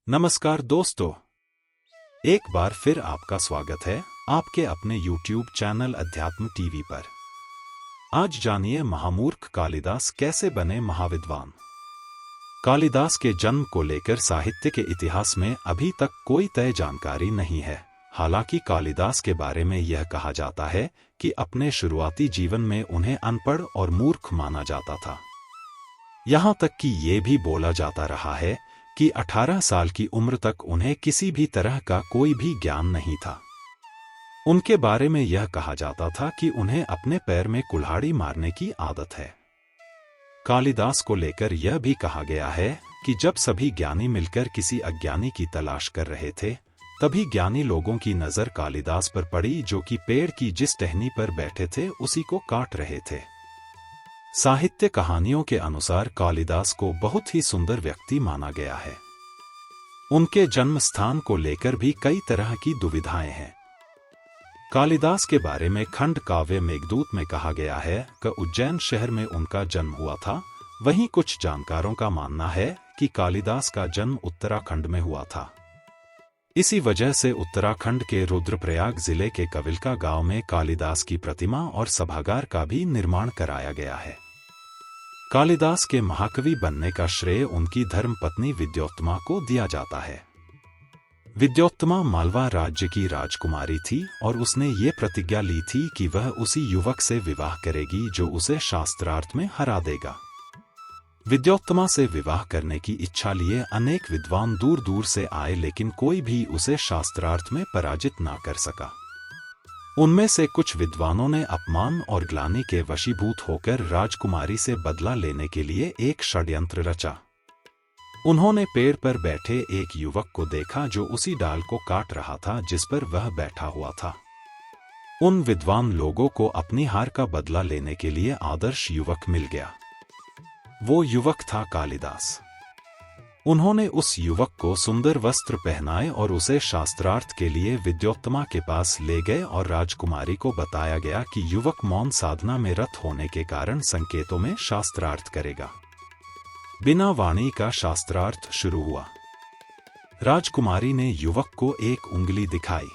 नमस्कार दोस्तों, एक बार फिर आपका स्वागत है आपके अपने YouTube चैनल अध्यात्म टीवी पर। आज जानिए महामूर्ख कालिदास कैसे बने महाविद्वान। कालिदास के जन्म को लेकर साहित्य के इतिहास में अभी तक कोई तय जानकारी नहीं है। हालांकि कालिदास के बारे में यह कहा जाता है कि अपने शुरुआती जीवन में उन्हें अनपढ़ और मूर्ख माना जाता था। यहाँ तक कि ये भी बोला जाता रहा है कि 18 साल की उम्र तक उन्हें किसी भी तरह का कोई भी ज्ञान नहीं था। उनके बारे में यह कहा जाता था कि उन्हें अपने पैर में कुल्हाड़ी मारने की आदत है। कालिदास को लेकर यह भी कहा गया है कि जब सभी ज्ञानी मिलकर किसी अज्ञानी की तलाश कर रहे थे, तभी ज्ञानी लोगों की नजर कालिदास पर पड़ी, जो कि पेड़ की जिस टहनी पर बैठे थे उसी को काट रहे थे। साहित्य कहानियों के अनुसार कालिदास को बहुत ही सुंदर व्यक्ति माना गया है। उनके जन्म स्थान को लेकर भी कई तरह की दुविधाएं हैं। कालिदास के बारे में खंड काव्य मेघदूत में कहा गया है कि उज्जैन शहर में उनका जन्म हुआ था। वहीं कुछ जानकारों का मानना है कि कालिदास का जन्म उत्तराखंड में हुआ था। इसी वजह से उत्तराखंड के रुद्रप्रयाग जिले के कविलका गांव में कालिदास की प्रतिमा और सभागार का भी निर्माण कराया गया है। कालिदास के महाकवि बनने का श्रेय उनकी धर्मपत्नी विद्योत्तमा को दिया जाता है। विद्योत्तमा मालवा राज्य की राजकुमारी थी और उसने ये प्रतिज्ञा ली थी कि वह उसी युवक से विवाह करेगी जो उसे शास्त्रार्थ में हरा देगा। विद्योत्तमा से विवाह करने की इच्छा लिए अनेक विद्वान दूर दूर से आए, लेकिन कोई भी उसे शास्त्रार्थ में पराजित ना कर सका। उनमें से कुछ विद्वानों ने अपमान और ग्लानि के वशीभूत होकर राजकुमारी से बदला लेने के लिए एक षड्यंत्र रचा। उन्होंने पेड़ पर बैठे एक युवक को देखा जो उसी डाल को काट रहा था जिस पर वह बैठा हुआ था। उन विद्वान लोगों को अपनी हार का बदला लेने के लिए आदर्श युवक मिल गया। वो युवक था कालिदास। उन्होंने उस युवक को सुंदर वस्त्र पहनाए और उसे शास्त्रार्थ के लिए विद्योत्तमा के पास ले गए और राजकुमारी को बताया गया कि युवक मौन साधना में रत होने के कारण संकेतों में शास्त्रार्थ करेगा। बिना वाणी का शास्त्रार्थ शुरू हुआ। राजकुमारी ने युवक को एक उंगली दिखाई।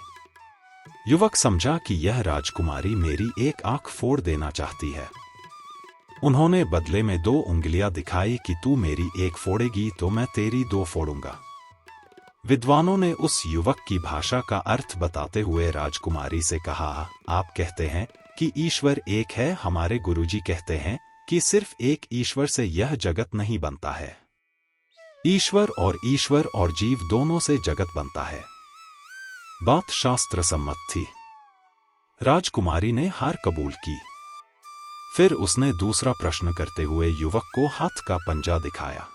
युवक समझा कि यह राजकुमारी मेरी एक आंख फोड़ देना चाहती है। उन्होंने बदले में 2 उंगलियां दिखाई कि तू मेरी एक फोड़ेगी तो मैं तेरी 2 फोड़ूंगा। विद्वानों ने उस युवक की भाषा का अर्थ बताते हुए राजकुमारी से कहा, आप कहते हैं कि ईश्वर एक है, हमारे गुरुजी कहते हैं कि सिर्फ एक ईश्वर से यह जगत नहीं बनता है। ईश्वर और जीव दोनों से जगत बनता है। बात शास्त्र सम्मत थी। राजकुमारी ने हार कबूल की। फिर उसने दूसरा प्रश्न करते हुए युवक को हाथ का पंजा दिखाया।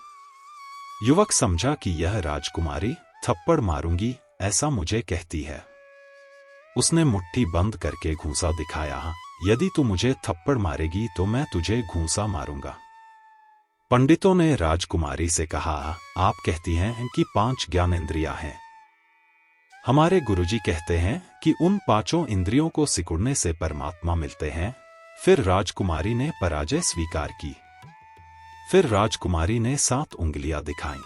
युवक समझा कि यह राजकुमारी थप्पड़ मारूंगी ऐसा मुझे कहती है। उसने मुट्ठी बंद करके घूंसा दिखाया, यदि तू मुझे थप्पड़ मारेगी तो मैं तुझे घूंसा मारूंगा। पंडितों ने राजकुमारी से कहा, आप कहती हैं कि 5 ज्ञानेंद्रियां हैं। हमारे गुरुजी कहते हैं कि उन 5 इंद्रियों को सिकुड़ने से परमात्मा मिलते हैं। फिर राजकुमारी ने पराजय स्वीकार की। फिर राजकुमारी ने 7 उंगलियां दिखाईं।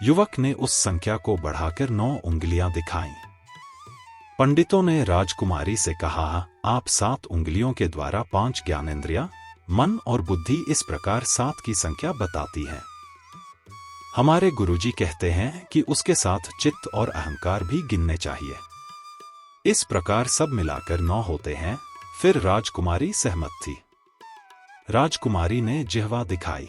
युवक ने उस संख्या को बढ़ाकर 9 उंगलियां दिखाईं। पंडितों ने राजकुमारी से कहा, आप 7 उंगलियों के द्वारा 5 ज्ञानेंद्रियां, मन और बुद्धि इस प्रकार 7 की संख्या बताती है। हमारे गुरुजी कहते हैं कि उसके साथ चित्त और अहंकार भी गिनने चाहिए। इस प्रकार सब मिलाकर 9 होते हैं। फिर राजकुमारी सहमत थी। राजकुमारी ने जिह्वा दिखाई।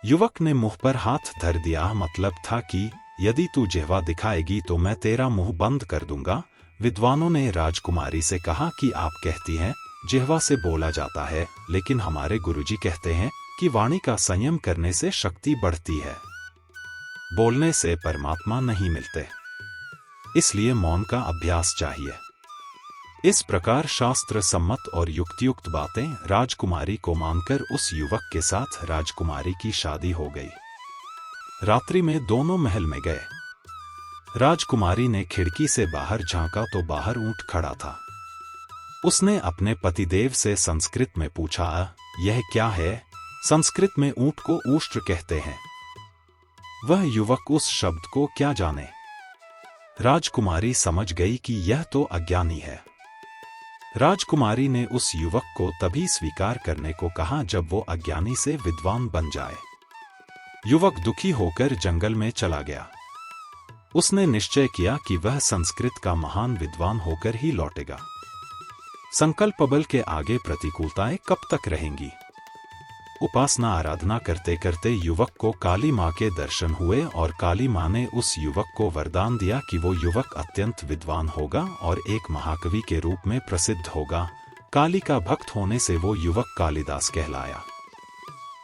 युवक ने मुंह पर हाथ धर दिया, मतलब था कि यदि तू जिह्वा दिखाएगी तो मैं तेरा मुंह बंद कर दूंगा। विद्वानों ने राजकुमारी से कहा कि आप कहती हैं जिह्वा से बोला जाता है, लेकिन हमारे गुरुजी कहते हैं कि वाणी का संयम करने से शक्ति बढ़ती है। बोलने से परमात्मा नहीं मिलते, इसलिए मौन का अभ्यास चाहिए। इस प्रकार शास्त्र सम्मत और युक्तियुक्त बातें राजकुमारी को मानकर उस युवक के साथ राजकुमारी की शादी हो गई। रात्रि में दोनों महल में गए। राजकुमारी ने खिड़की से बाहर झांका तो बाहर ऊंट खड़ा था। उसने अपने पतिदेव से संस्कृत में पूछा, यह क्या है? संस्कृत में ऊंट को ऊष्ट्र कहते हैं। वह युवक उस शब्द को क्या जाने। राजकुमारी समझ गई कि यह तो अज्ञानी है। राजकुमारी ने उस युवक को तभी स्वीकार करने को कहा जब वो अज्ञानी से विद्वान बन जाए। युवक दुखी होकर जंगल में चला गया। उसने निश्चय किया कि वह संस्कृत का महान विद्वान होकर ही लौटेगा। संकल्प बल के आगे प्रतिकूलताएं कब तक रहेंगी। उपासना आराधना करते करते युवक को काली माँ के दर्शन हुए और काली माँ ने उस युवक को वरदान दिया कि वो युवक अत्यंत विद्वान होगा और एक महाकवि के रूप में प्रसिद्ध होगा। काली का भक्त होने से वो युवक कालिदास कहलाया।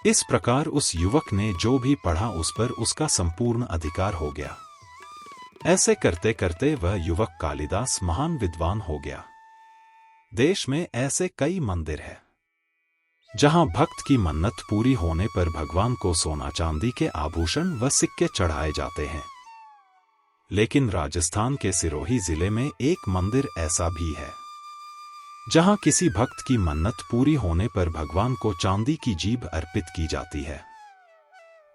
इस प्रकार उस युवक ने जो भी पढ़ा उस पर उसका संपूर्ण अधिकार हो गया। ऐसे करते करते वह युवक कालिदास महान विद्वान हो गया। देश में ऐसे कई मंदिर हैं जहां भक्त की मन्नत पूरी होने पर भगवान को सोना चांदी के आभूषण व सिक्के चढ़ाए जाते हैं। लेकिन राजस्थान के सिरोही जिले में एक मंदिर ऐसा भी है जहां किसी भक्त की मन्नत पूरी होने पर भगवान को चांदी की जीभ अर्पित की जाती है।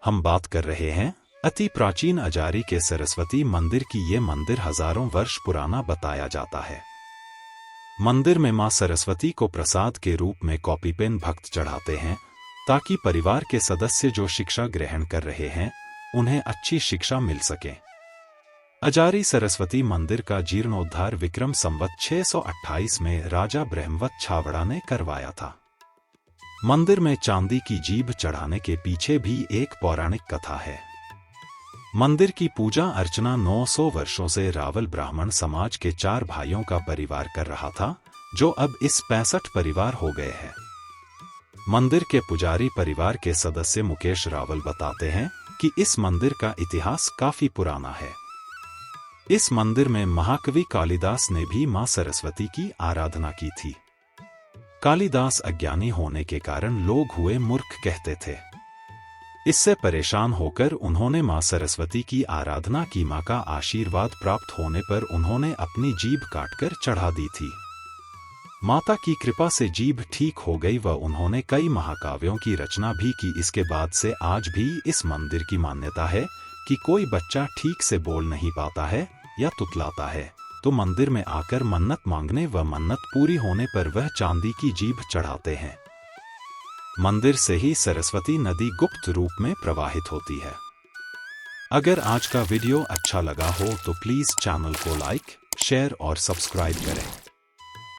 हम बात कर रहे हैं अति प्राचीन अजारी के सरस्वती मंदिर की। ये मंदिर हजारों वर्ष पुराना बताया जाता है। मंदिर में मां सरस्वती को प्रसाद के रूप में कॉपी पेन भक्त चढ़ाते हैं ताकि परिवार के सदस्य जो शिक्षा ग्रहण कर रहे हैं उन्हें अच्छी शिक्षा मिल सके। अजारी सरस्वती मंदिर का जीर्णोद्धार विक्रम संवत 628 में राजा ब्रह्मवत छावड़ा ने करवाया था। मंदिर में चांदी की जीभ चढ़ाने के पीछे भी एक पौराणिक कथा है। मंदिर की पूजा अर्चना 900 वर्षों से रावल ब्राह्मण समाज के 4 भाइयों का परिवार कर रहा था, जो अब इस 65 परिवार हो गए हैं। मंदिर के पुजारी परिवार के सदस्य मुकेश रावल बताते हैं कि इस मंदिर का इतिहास काफी पुराना है। इस मंदिर में महाकवि कालिदास ने भी मां सरस्वती की आराधना की थी। कालिदास अज्ञानी होने के कारण लोग हुए मूर्ख कहते थे। इससे परेशान होकर उन्होंने मां सरस्वती की आराधना की। मां का आशीर्वाद प्राप्त होने पर उन्होंने अपनी जीभ काटकर चढ़ा दी थी। माता की कृपा से जीभ ठीक हो गई व उन्होंने कई महाकाव्यों की रचना भी की। इसके बाद से आज भी इस मंदिर की मान्यता है कि कोई बच्चा ठीक से बोल नहीं पाता है या तुतलाता है तो मंदिर में आकर मन्नत मांगने व मन्नत पूरी होने पर वह चांदी की जीभ चढ़ाते हैं। मंदिर से ही सरस्वती नदी गुप्त रूप में प्रवाहित होती है। अगर आज का वीडियो अच्छा लगा हो तो प्लीज चैनल को लाइक, शेयर और सब्सक्राइब करें।